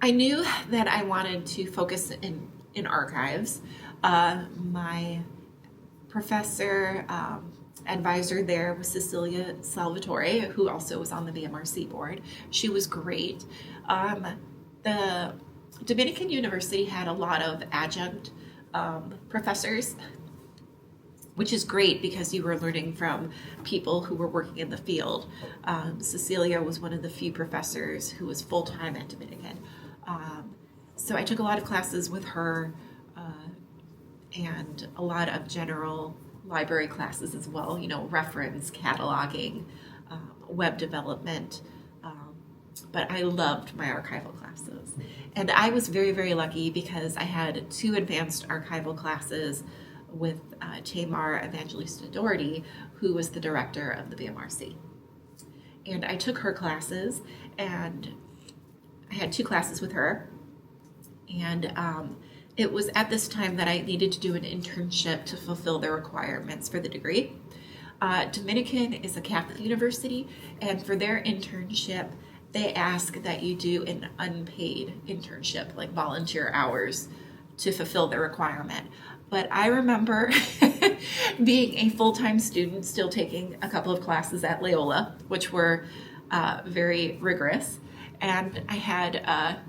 I knew that I wanted to focus in archives. My professor, advisor there was Cecilia Salvatore, who also was on the BMRC board. She was great. The Dominican University had a lot of adjunct professors, which is great because you were learning from people who were working in the field. Cecilia was one of the few professors who was full-time at Dominican. So I took a lot of classes with her and a lot of general library classes as well, reference, cataloging, web development. But I loved my archival classes. And I was very, very lucky because I had 2 advanced archival classes with Tamar Evangelista Doherty, who was the director of the BMRC. And I took her classes, and I had 2 classes with her. And it was at this time that I needed to do an internship to fulfill the requirements for the degree. Dominican is a Catholic university, and for their internship, they ask that you do an unpaid internship, like volunteer hours, to fulfill the requirement. But I remember being a full-time student, still taking a couple of classes at Loyola, which were very rigorous. And I had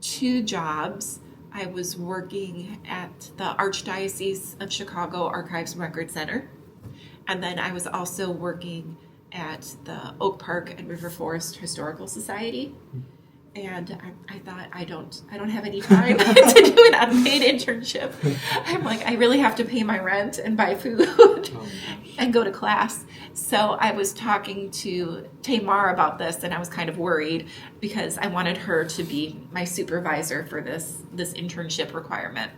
2 jobs. I was working at the Archdiocese of Chicago Archives and Record Center. And then I was also working at the Oak Park and River Forest Historical Society. And I thought, I don't have any time to do an unpaid internship. I'm like, I really have to pay my rent and buy food and go to class. So I was talking to Tamar about this, and I was kind of worried because I wanted her to be my supervisor for this internship requirement.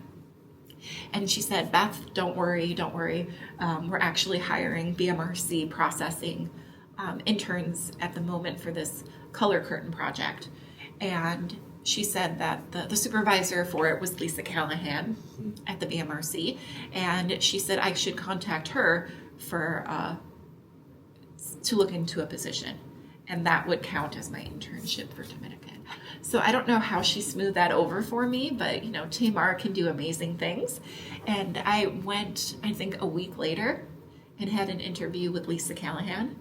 And she said, Beth, don't worry. We're actually hiring BMRC processing interns at the moment for this color curtain project. And she said that the supervisor for it was Lisa Callahan at the BMRC. And she said I should contact her for to look into a position. And that would count as my internship for Dominican. So I don't know how she smoothed that over for me, but Tamar can do amazing things. And I went, I think, a week later and had an interview with Lisa Callahan.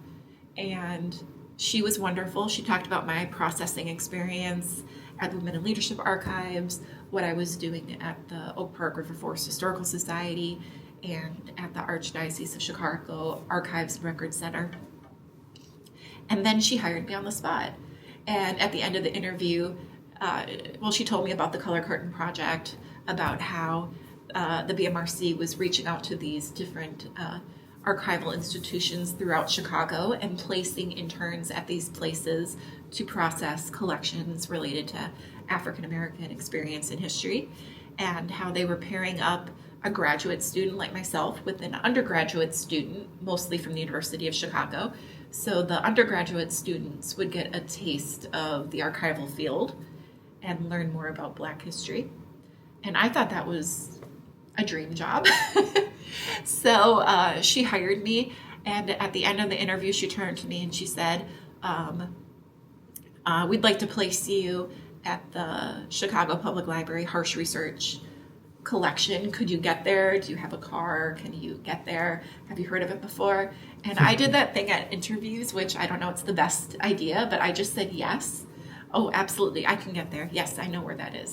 And she was wonderful. She talked about my processing experience at Women in Leadership Archives, what I was doing at the Oak Park River Forest Historical Society, and at the Archdiocese of Chicago Archives and Record Center. And then she hired me on the spot. And at the end of the interview, she told me about the Color Curtain Project, about how the BMRC was reaching out to these different archival institutions throughout Chicago and placing interns at these places to process collections related to African American experience and history, and how they were pairing up a graduate student like myself with an undergraduate student, mostly from the University of Chicago. So the undergraduate students would get a taste of the archival field and learn more about Black history. And I thought that was a dream job. So she hired me, and at the end of the interview, she turned to me and she said, we'd like to place you at the Chicago Public Library Harsh Research collection. Could you get there? Do you have a car? Can you get there? Have you heard of it before? And I did that thing at interviews, which I don't know, it's the best idea, but I just said yes. Oh, absolutely, I can get there. Yes, I know where that is.